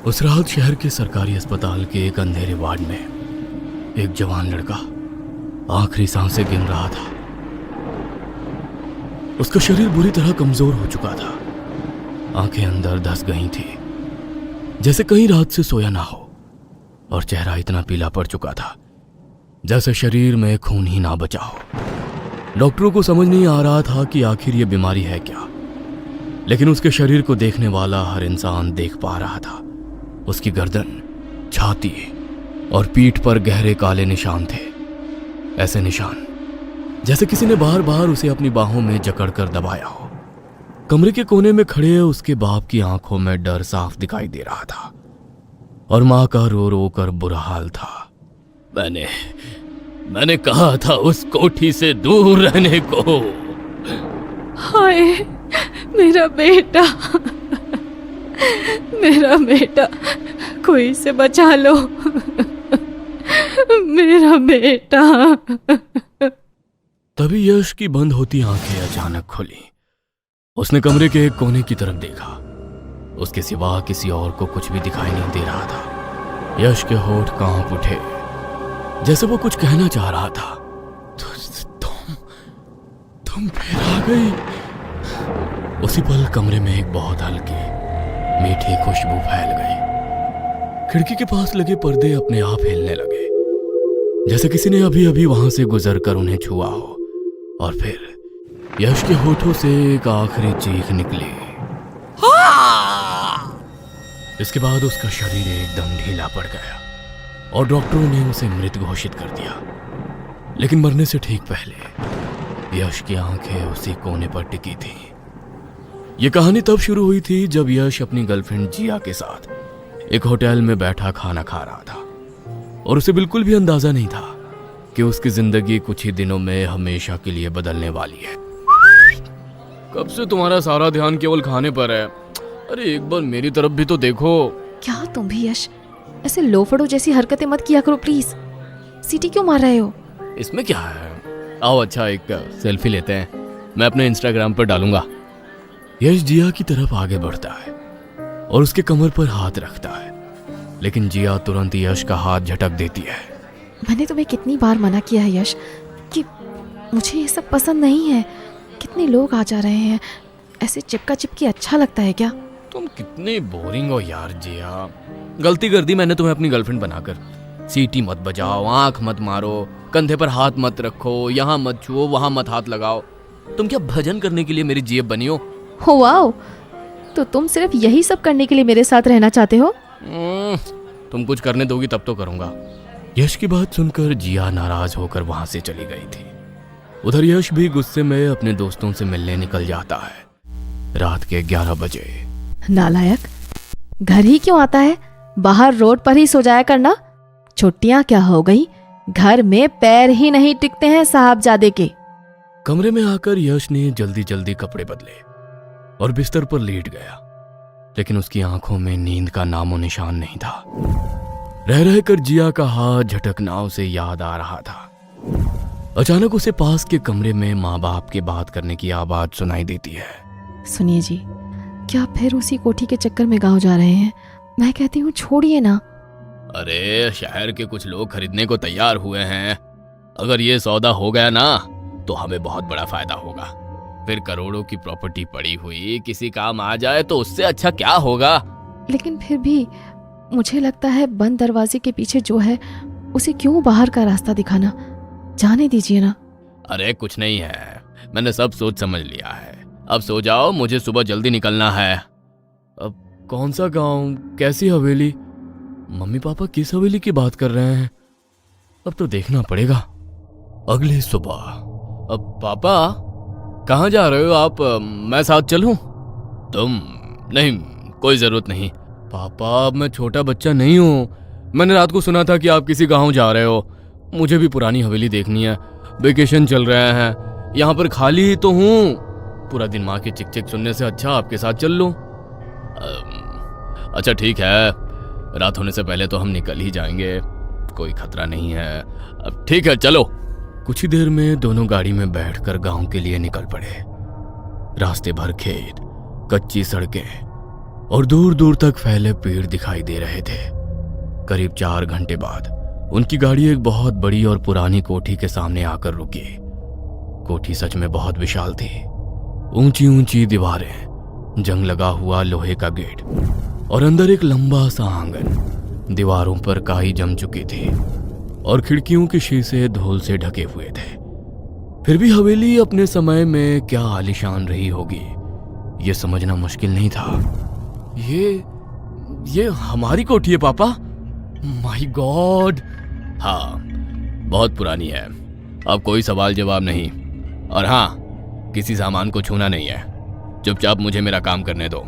उस रात शहर के सरकारी अस्पताल के एक अंधेरे वार्ड में एक जवान लड़का आखिरी सांसें गिन रहा था। उसका शरीर बुरी तरह कमजोर हो चुका था। आंखें अंदर धंस गई थी, जैसे कहीं रात से सोया ना हो, और चेहरा इतना पीला पड़ चुका था जैसे शरीर में खून ही ना बचा हो। डॉक्टरों को समझ नहीं आ रहा था कि आखिर ये बीमारी है क्या, लेकिन उसके शरीर को देखने वाला हर इंसान देख पा रहा था। उसकी गर्दन, छाती और पीठ पर गहरे काले निशान थे। ऐसे निशान जैसे किसी ने बार बार उसे अपनी बाहों में जकड़कर दबाया हो। कमरे के कोने में खड़े उसके बाप की आंखों में डर साफ दिखाई दे रहा था, और मां का रो रो कर बुरा हाल था। मैंने कहा था उस कोठी से दूर रहने को। हाय मेरा बेटा, मेरा बेटा, कोई इसे बचा लो, मेरा बेटा। तभी यश की बंद होती आंखें अचानक खुली। उसने कमरे के एक कोने की तरफ देखा। उसके सिवा किसी और को कुछ भी दिखाई नहीं दे रहा था। यश के होठ कांप उठे, जैसे वो कुछ कहना चाह रहा था। तुम फिर आ गई। उसी पल कमरे में एक बहुत हल्की मीठी खुशबू फैल गई। खिड़की के पास लगे पर्दे अपने आप हिलने लगे, जैसे किसी ने अभी अभी वहां से गुजरकर उन्हें छुआ हो। और फिर यश के होठों से एक आखिरी चीख निकली। इसके बाद उसका शरीर एकदम ढीला पड़ गया और डॉक्टरों ने उसे मृत घोषित कर दिया। लेकिन मरने से ठीक पहले यश की आंखें उसी कोने पर टिकी थी। यह कहानी तब शुरू हुई थी जब यश अपनी गर्लफ्रेंड जिया के साथ एक होटल में बैठा खाना खा रहा था, और उसे बिल्कुल भी अंदाजा नहीं था कि उसकी जिंदगी कुछ ही दिनों में हमेशा के लिए बदलने वाली है। कब से तुम्हारा सारा ध्यान केवल खाने पर है? अरे एक बार मेरी तरफ भी तो देखो। क्या तुम भी यश ऐसे लोफड़ों जैसी हरकतें मत किया करो प्लीज। सीटी क्यों मार रहे हो? इसमें क्या है? आओ अच्छा एक सेल्फी लेते हैं, मैं अपने इंस्टाग्राम पर डालूंगा। यश जिया की तरफ आगे बढ़ता है और उसके कमर पर हाथ रखता है, लेकिन जिया तुरंत यश का हाथ झटक देती है। मैंने तुम्हें कितनी बार मना किया है यश कि मुझे ये सब पसंद नहीं है। कितने लोग आ जा रहे हैं, ऐसे चिपका चिपकी अच्छा लगता है क्या? तुम कितनी बोरिंग हो यार जिया। गलती कर दी मैंने तुम्हें अपनी गर्लफ्रेंड बनाकर। सीटी मत बजाओ, आंख मत मारो, कंधे पर हाथ मत रखो, यहाँ मत छुओ, वहां मत हाथ लगाओ। तुम क्या भजन करने के लिए मेरी जेब बनी हो? वाओ, तो तुम सिर्फ यही सब करने के लिए मेरे साथ रहना चाहते हो? तुम कुछ करने दोगी तब तो करूंगा। यश की बात सुनकर जिया नाराज होकर वहां से चली गई थी। उधर यश भी गुस्से में अपने दोस्तों से मिलने निकल जाता है। रात के 11 बजे। नालायक, घर ही क्यों आता है? बाहर रोड पर ही सो जाया करना। छुट्टियां क्या हो गई, घर में पैर ही नहीं टिकते हैं साहबजादे के। कमरे में आकर यश ने जल्दी जल्दी कपड़े बदले और बिस्तर पर लेट गया, लेकिन उसकी आंखों में नींद का नामो निशान नहीं था। रह रहकर जिया का हाथ झटकना उसे याद आ रहा था। अचानक उसे पास के कमरे में माँ बाप के बात करने की आवाज सुनाई देती है। सुनिए जी, क्या फिर उसी कोठी के चक्कर में गांव जा रहे हैं? मैं कहती हूँ छोड़िए ना। अरे शहर के कुछ लोग खरीदने को तैयार हुए हैं। अगर ये सौदा हो गया ना तो हमें बहुत बड़ा फायदा होगा। फिर करोड़ों की प्रॉपर्टी पड़ी हुई किसी काम आ जाए तो उससे अच्छा क्या होगा? लेकिन फिर भी मुझे लगता है बंद दरवाजे के पीछे जो है उसे क्यों बाहर का रास्ता दिखाना। जाने दीजिए ना। अरे कुछ नहीं है, मैंने सब सोच समझ लिया है। अब सो जाओ, मुझे सुबह जल्दी निकलना है। अब कौन सा गांव, कैसी हवेली? मम्मी पापा किस हवेली की बात कर रहे हैं? अब तो देखना पड़ेगा। अगली सुबह। अब पापा कहाँ जा रहे हो आप? मैं साथ चलूं? तुम नहीं, कोई जरूरत नहीं। पापा अब मैं छोटा बच्चा नहीं हूँ। मैंने रात को सुना था कि आप किसी गांव जा रहे हो। मुझे भी पुरानी हवेली देखनी है। वेकेशन चल रहे हैं, यहाँ पर खाली ही तो हूँ। पूरा दिन माँ की चिक चिक सुनने से अच्छा आपके साथ चल लूं। अच्छा ठीक है, रात होने से पहले तो हम निकल ही जाएंगे, कोई खतरा नहीं है। अब ठीक है चलो। कुछ ही देर में दोनों गाड़ी में बैठकर गांव के लिए निकल पड़े। रास्ते भर खेत, कच्ची सड़कें और दूर दूर तक फैले पेड़ दिखाई दे रहे थे। करीब 4 घंटे बाद उनकी गाड़ी एक बहुत बड़ी और पुरानी कोठी के सामने आकर रुकी। कोठी सच में बहुत विशाल थी। ऊंची ऊंची दीवारें, जंग लगा हुआ लोहे का गेट और अंदर एक लंबा सा आंगन। दीवारों पर काई जम चुकी थी और खिड़कियों के शीशे धूल से ढके हुए थे। फिर भी हवेली अपने समय में क्या आलीशान रही होगी, ये समझना मुश्किल नहीं था। ये हमारी कोठी है पापा? My God! हाँ, बहुत पुरानी है। अब कोई सवाल जवाब नहीं। और हाँ, किसी सामान को छूना नहीं है। चुपचाप मुझे मेरा काम करने दो।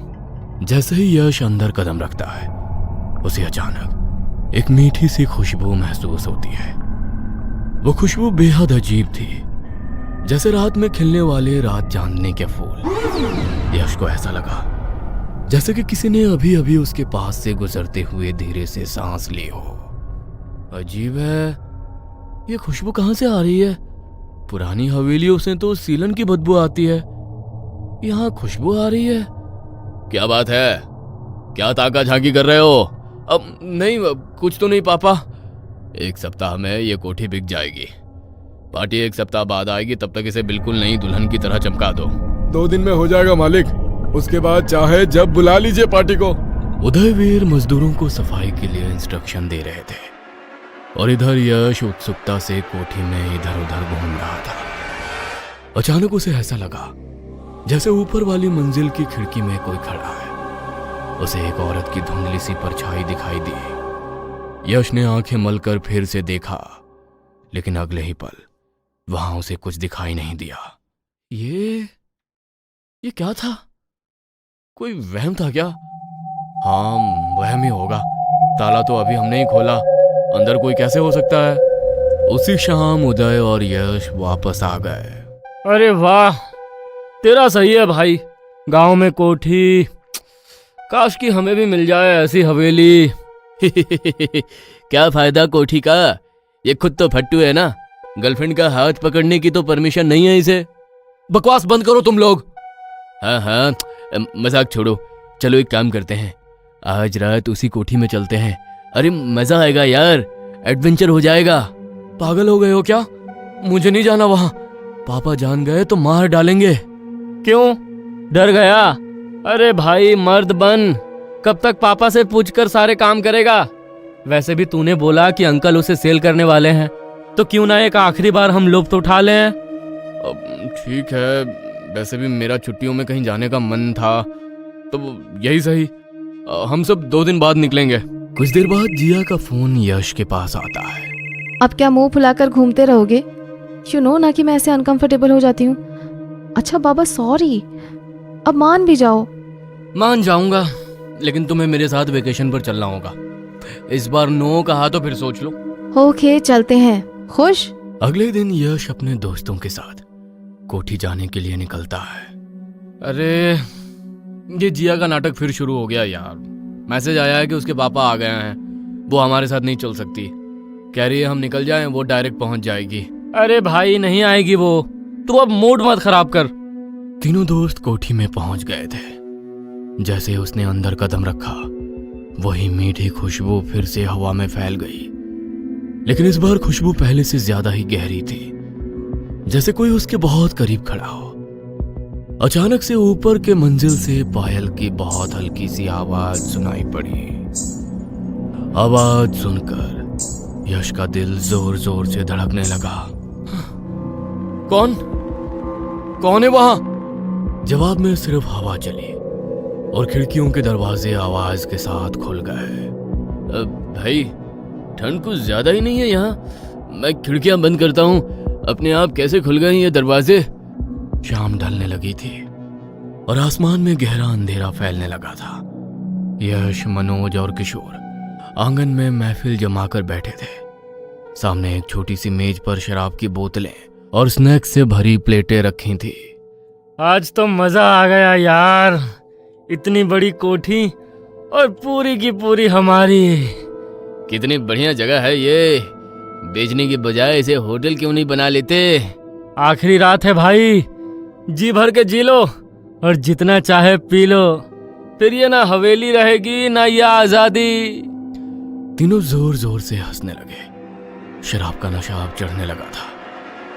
जैसे ही यश अंदर कदम रखता है, उसे अचानक एक मीठी सी खुशबू महसूस होती है। वो खुशबू बेहद अजीब थी, जैसे रात में खिलने वाले रात चांदनी के फूल। यश को ऐसा लगा जैसे कि किसी ने अभी अभी उसके पास से गुजरते हुए धीरे से सांस ली हो। अजीब है, ये खुशबू कहां से आ रही है? पुरानी हवेलियों से तो सीलन की बदबू आती है, यहाँ खुशबू आ रही है। क्या बात है? क्या ताका झांकी कर रहे हो? अब नहीं, कुछ तो नहीं पापा। 1 सप्ताह में ये कोठी बिक जाएगी। पार्टी 1 सप्ताह बाद आएगी, तब तक इसे बिल्कुल नई दुल्हन की तरह चमका दो। 2 दिन में हो जाएगा मालिक, उसके बाद चाहे जब बुला लीजिए पार्टी को। उदयवीर मजदूरों को सफाई के लिए इंस्ट्रक्शन दे रहे थे और इधर यश उत्सुकता से कोठी में इधर उधर घूम रहा था। अचानक उसे ऐसा लगा जैसे ऊपर वाली मंजिल की खिड़की में कोई खड़ा है। उसे एक औरत की धुंधली सी परछाई दिखाई दी। यश ने आंखें मलकर फिर से देखा, लेकिन अगले ही पल वहां उसे कुछ दिखाई नहीं दिया। ये क्या था? कोई वहम था क्या? हाँ, वहम ही होगा। ताला तो अभी हमने ही खोला, अंदर कोई कैसे हो सकता है? उसी शाम उदय और यश वापस आ गए। अरे वाह, तेरा सही है भाई। गांव में कोठी, काश कि हमें भी मिल जाए ऐसी हवेली। क्या फायदा कोठी का? ये खुद तो फट्टू है ना। गर्लफ्रेंड का हाथ पकड़ने की तो परमिशन नहीं है इसे। बकवास बंद करो तुम लोग। हाँ, मजाक छोड़ो। चलो एक काम करते हैं, आज रात उसी कोठी में चलते हैं। अरे मजा आएगा यार, एडवेंचर हो जाएगा। पागल हो गए हो क्या? मुझे नहीं जाना वहां। पापा जान गए तो मार डालेंगे। क्यों, डर गया? अरे भाई मर्द बन, कब तक पापा से पूछकर सारे काम करेगा? वैसे भी तूने बोला कि अंकल उसे सेल करने वाले हैं, तो क्यों ना एक आखिरी बार हम लुत्फ उठा लें। ठीक है, वैसे भी मेरा छुट्टियों में कहीं जाने का मन था, तो यही सही। हम सब 2 दिन बाद निकलेंगे। कुछ देर बाद जिया का फोन यश के पास आता है। अब क्या मुंह फुलाकर घूमते रहोगे? यू नो ना कि मैं ऐसे अनकंफर्टेबल हो जाती हूँ। अच्छा बाबा सॉरी, अब मान भी जाओ। मान जाऊंगा, लेकिन तुम्हें मेरे साथ वेकेशन पर चलना होगा। इस बार नो कहा तो फिर सोच लो। ओके, चलते हैं। खुश? अगले दिन यश अपने दोस्तों के साथ कोठी जाने के लिए निकलता है। अरे ये जिया का नाटक फिर शुरू हो गया यार। मैसेज आया है कि उसके पापा आ गए हैं, वो हमारे साथ नहीं चल सकती। कह रही है हम निकल जाएं, वो डायरेक्ट पहुंच जाएगी। अरे भाई नहीं आएगी वो, तू अब मूड मत खराब कर। तीनों दोस्त कोठी में पहुंच गए थे। जैसे ही उसने अंदर कदम रखा, वही मीठी खुशबू फिर से हवा में फैल गई। लेकिन इस बार खुशबू पहले से ज्यादा ही गहरी थी, जैसे कोई उसके बहुत करीब खड़ा हो। अचानक से ऊपर के मंजिल से पायल की बहुत हल्की सी आवाज सुनाई पड़ी। आवाज सुनकर यश का दिल जोर जोर से धड़कने लगा। कौन है वहां? जवाब में सिर्फ हवा चली और खिड़कियों के दरवाजे आवाज के साथ खुल गए। भाई ठंड कुछ ज्यादा ही नहीं है यहाँ? मैं खिड़कियां बंद करता हूँ, अपने आप कैसे खुल गए ये दरवाजे? शाम ढलने लगी थी और आसमान में गहरा अंधेरा फैलने लगा था। यश, मनोज और किशोर आंगन में महफिल जमाकर बैठे थे। सामने एक छोटी सी मेज पर शराब की बोतलें और स्नैक्स से भरी प्लेटें रखी थी। आज तो मजा आ गया यार, इतनी बड़ी कोठी और पूरी की पूरी हमारी। कितनी बढ़िया जगह है ये, बेचने की बजाय इसे होटल क्यों नहीं बना लेते? आखिरी रात है भाई, जी भर के जी लो और जितना चाहे पी लो। फिर ये ना हवेली रहेगी ना ये आजादी। तीनों जोर जोर से हंसने लगे। शराब का नशा अब चढ़ने लगा था।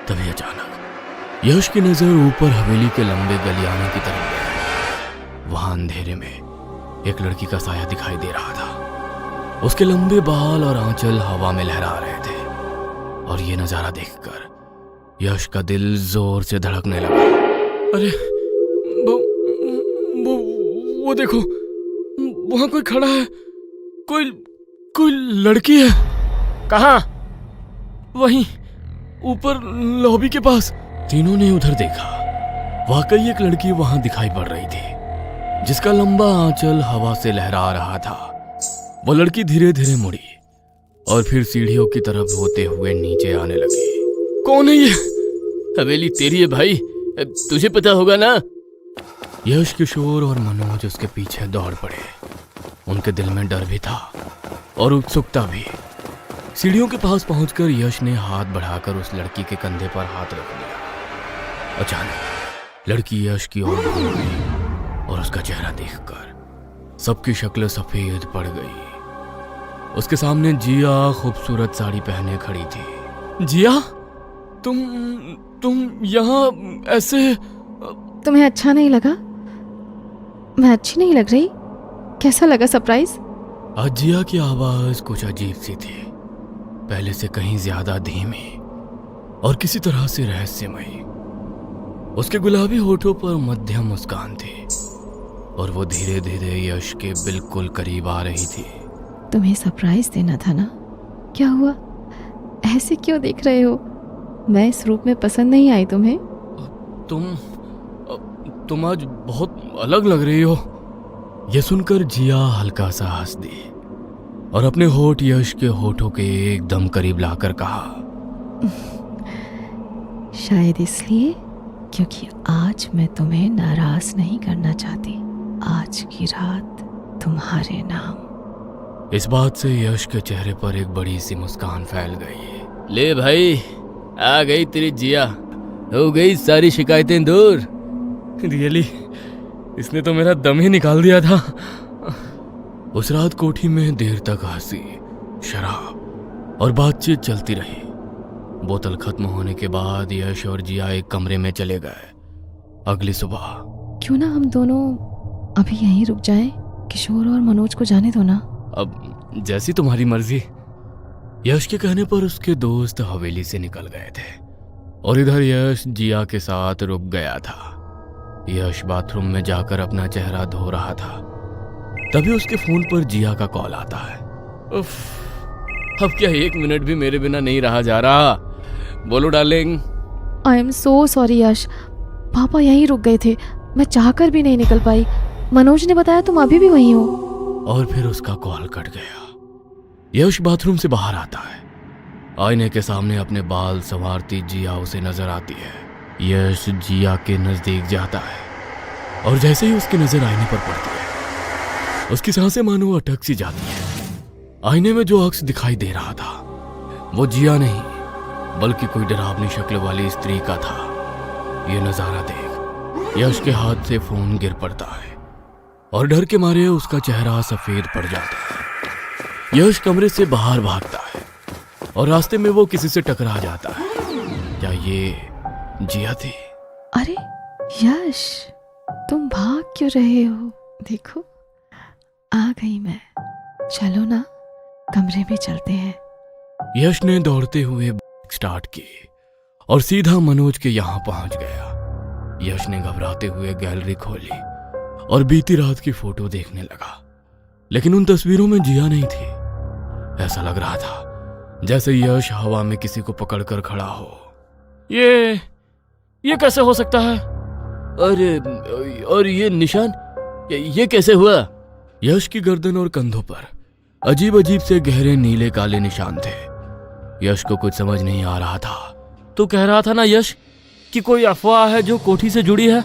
तभी अचानक यश की नजर ऊपर हवेली के लंबे गलियाने की तरफ गई। वहां अंधेरे में एक लड़की का साया दिखाई दे रहा था। उसके लंबे बाल और आंचल हवा में लहरा रहे थे और ये नजारा देखकर यश का दिल जोर से धड़कने लगा। अरे वो देखो, वहां कोई खड़ा है। कोई लड़की है। कहाँ? वहीं ऊपर लॉबी के पास। तीनों ने उधर देखा। वाकई एक लड़की वहां दिखाई पड़ रही थी जिसका लंबा आंचल हवा से लहरा रहा था। वो लड़की धीरे धीरे मुड़ी और फिर सीढ़ियों की तरफ होते हुए नीचे आने लगी। कौन है ये? हवेली तेरी है भाई, तुझे पता होगा ना। यश, किशोर और मनोज उसके पीछे दौड़ पड़े। उनके दिल में डर भी था और उत्सुकता भी। सीढ़ियों के पास पहुंचकर यश ने हाथ बढ़ाकर उस लड़की के कंधे पर हाथ रख लिया। अचानक लड़की यश की ओर घूम गई और उसका चेहरा देखकर सबकी शक्ल सफेद पड़ गई। उसके सामने जिया खूबसूरत साड़ी पहने खड़ी थी। जिया, तुम यहाँ ऐसे? तुम्हें अच्छा नहीं लगा? मैं अच्छी नहीं लग रही? कैसा लगा सरप्राइज? आज जिया की आवाज कुछ अजीब सी थी, पहले से कहीं ज्यादा धीमी और किसी तरह से रहस्यमयी। उसके गुलाबी होठों पर मध्यम मुस्कान थी और वो धीरे धीरे यश के बिल्कुल करीब आ रही थी। तुम्हें सरप्राइज देना था ना? क्या हुआ? ऐसे क्यों देख रहे हो? मैं इस रूप में पसंद नहीं आई तुम्हें? तुम आज बहुत अलग लग रही हो। यह सुनकर जिया हल्का सा हंस दी और अपने होठ यश के होठों के एकदम करीब लाकर कहा, शायद इसलिए क्योंकि आज मैं तुम्हें नाराज नहीं करना चाहती। आज की रात तुम्हारे नाम। इस बात से यश के चेहरे पर एक बड़ी सी मुस्कान फैल गई। ले भाई, आ गई तेरी जिया, हो गई सारी शिकायतें दूर। रियली, इसने तो मेरा दम ही निकाल दिया था। उस रात कोठी में देर तक हंसी, शराब और बातचीत चलती रही। बोतल खत्म होने के बाद यश और जिया एक कमरे में चले गए। अगली सुबह क्यों ना हम दोनों अभी यहीं रुक जाएं? किशोर और मनोज को जाने दो ना। अब जैसी तुम्हारी मर्जी। यश के कहने पर उसके दोस्त हवेली से निकल गए थे और इधर यश जिया के साथ रुक गया था। यश बाथरूम में जाकर अपना चेहरा धो रहा था। तभी उसके फोन पर जिया का कॉल आता है। उफ, अब क्या 1 मिनट भी मेरे बिना नहीं रहा जा रहा। बोलो darling. I am so sorry Yash, पापा यहीं रुक गए थे, मैं चाहकर भी नहीं निकल पाई। मनोज ने बताया तुम अभी भी वहीं हो। और फिर उसका कॉल कट गया। यश बाथरूम से बाहर आता है। आईने के सामने अपने बाल संवारती जिया उसे नजर आती है। यश जिया के नजदीक जाता है और जैसे ही उसकी नजर आईने पर पड़ती है, उसकी सांसें मानो अटक सी जाती है। आईने में जो अक्स दिखाई दे रहा था वो जिया नहीं बल्कि कोई डरावनी शक्ल वाली स्त्री का था। ये नजारा देख यश के हाथ से फोन गिर पड़ता है और डर के मारे उसका चेहरा सफेद पड़ जाता है। यश कमरे से बाहर भागता है और रास्ते में वो किसी से टकरा जाता है। क्या ये जिया थी? अरे यश, तुम भाग क्यों रहे हो? देखो आ गई मैं। चलो ना, कमरे में चलते हैं। यश ने दौड़ते हुए बाइक स्टार्ट की और सीधा मनोज के यहाँ पहुंच गया। यश ने घबराते हुए गैलरी खोली और बीती रात की फोटो देखने लगा, लेकिन उन तस्वीरों में जिया नहीं थी। ऐसा लग रहा था जैसे यश हवा में किसी को पकड़कर खड़ा हो। ये कैसे हो सकता है? अरे, और ये निशान, ये कैसे हुआ? यश की गर्दन और कंधों पर अजीब अजीब से गहरे नीले काले निशान थे। यश को कुछ समझ नहीं आ रहा था। तू कह रहा था ना यश कि कोई अफवाह है जो कोठी से जुड़ी है।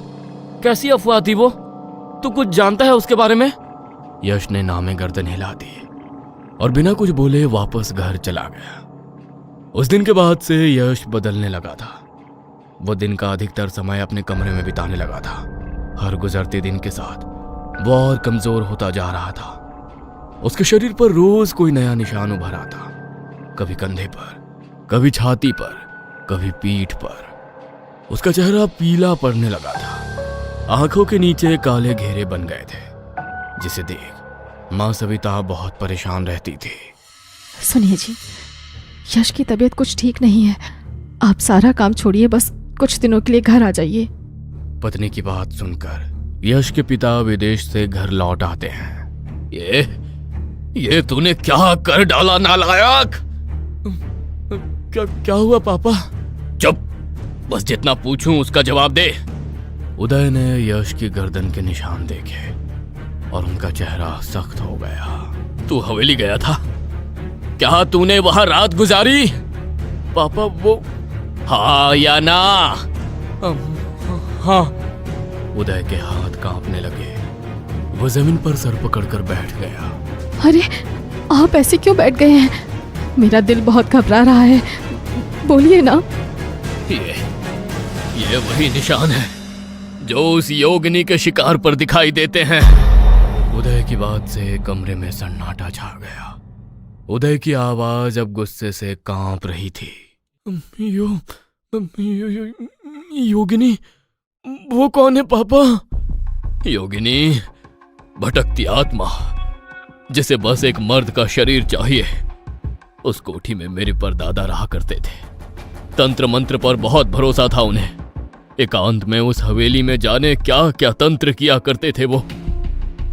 कैसी अफवाह थी वो? तू कुछ जानता है उसके बारे में? यश ने नामे गर्दन हिला दी और बिना कुछ बोले वापस घर चला गया। उस दिन के बाद से यश बदलने लगा था। वो दिन का अधिकतर समय अपने कमरे में बिताने लगा था। हर गुजरते दिन के साथ वो और कमजोर होता जा रहा था। उसके शरीर पर रोज कोई नया निशान उभर आता, कभी कंधे पर, कभी छाती पर, कभी पीठ पर। उसका चेहरा पीला पड़ने लगा था, आंखों के नीचे काले घेरे बन गए थे, जिसे देख मां सविता बहुत परेशान रहती थी। सुनिए जी, यश की तबीयत कुछ ठीक नहीं है। आप सारा काम छोड़िए, बस कुछ दिनों के लिए घर आ जाइए। पत्नी की बात सुनकर यश के पिता विदेश से घर लौट आते हैं। ये तूने क्या कर डाला नालायक? क्या हुआ पापा? चुप, बस जितना पूछूं उसका जवाब दे। उदय ने यश की गर्दन के निशान देखे और उनका चेहरा सख्त हो गया। तू हवेली गया था? क्या तूने वहां रात गुजारी? पापा वो हाँ या ना? हाँ। उदय के हाथ कांपने लगे, वो जमीन पर सर पकड़कर बैठ गया। अरे आप ऐसे क्यों बैठ गए हैं? मेरा दिल बहुत घबरा रहा है, बोलिए ना। ये वही निशान है जो उस योगिनी के शिकार पर दिखाई देते हैं। उदय की बात से कमरे में सन्नाटा छा गया। उदय की आवाज अब गुस्से से कांप रही थी। योगिनी? वो कौन है पापा? योगिनी भटकती आत्मा, जिसे बस एक मर्द का शरीर चाहिए। उस कोठी में मेरे परदादा रहा करते थे। तंत्र मंत्र पर बहुत भरोसा था उन्हें। एकांत में उस हवेली में जाने क्या क्या तंत्र किया करते थे वो।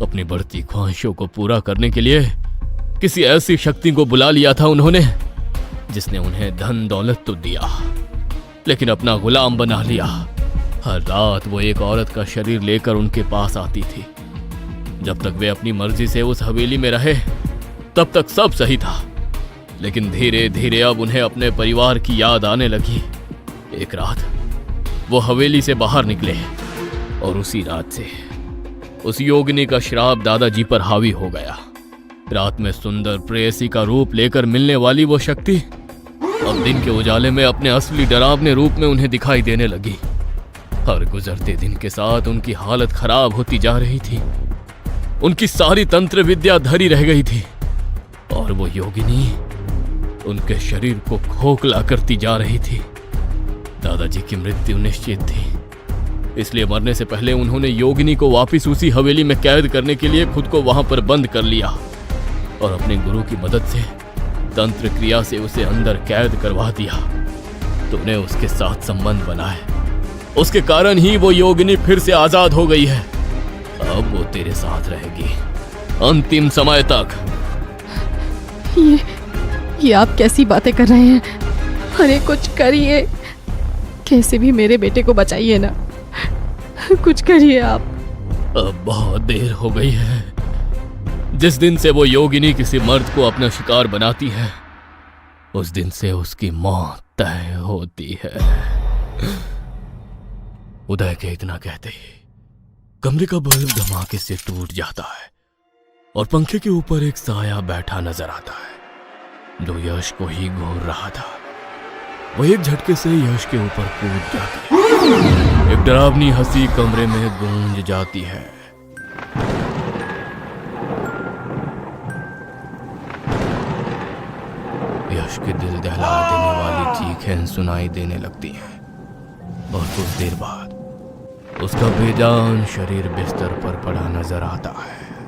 अपनी बढ़ती ख्वाहिशों को पूरा करने के लिए किसी ऐसी शक्ति को बुला लिया था उन्होंने, जिसने उन्हें धन दौलत तो दिया, लेकिन अपना गुलाम बना लिया। हर रात वो एक औरत का शरीर लेकर उनके पास आती थी। जब तक वे अपनी मर्जी से उस हवेली में रहे तब तक सब सही था, लेकिन धीरे धीरे अब उन्हें अपने परिवार की याद आने लगी। एक रात वो हवेली से बाहर निकले और उसी रात से उस योगिनी का श्राप दादाजी पर हावी हो गया। रात में सुंदर प्रेयसी का रूप लेकर मिलने वाली वो शक्ति अब दिन के उजाले में अपने असली डरावने रूप में उन्हें दिखाई देने लगी। हर गुजरते दिन के साथ उनकी हालत खराब होती जा रही थी। उनकी सारी तंत्र विद्या धरी रह गई थी और वो योगिनी उनके शरीर को खोखला करती जा रही थी। दादाजी की मृत्यु निश्चित थी, इसलिए मरने से पहले उन्होंने योगिनी को वापस उसी हवेली में कैद करने के लिए खुद को वहां पर बंद कर लिया और अपने गुरु की मदद से तंत्र क्रिया से उसे अंदर कैद करवा दिया। तूने उसके साथ संबंध बनाए, उसके कारण ही वो योगिनी फिर से आजाद हो गई है। अब वो तेरे साथ रहेगी अंतिम समय तक। ये आप कैसी बातें कर रहे हैं? अरे कुछ करिए, कैसे भी मेरे बेटे को बचाइए ना, कुछ करिए आप। अब बहुत देर हो गई है। जिस दिन से वो योगिनी किसी मर्द को अपना शिकार बनाती है, उस दिन से उसकी मौत तय होती है। उदय के इतना कहते ही कमरे का बल्ब धमाके से टूट जाता है और पंखे के ऊपर एक साया बैठा नजर आता है जो यश को ही घूर रहा था। वो एक झटके से यश के ऊपर कूद जाती है। एक डरावनी हंसी कमरे में गूंज जाती है। यश के दिल दहला देने वाली चीखें सुनाई देने लगती हैं और कुछ देर बाद उसका बेजान शरीर बिस्तर पर पड़ा नजर आता है।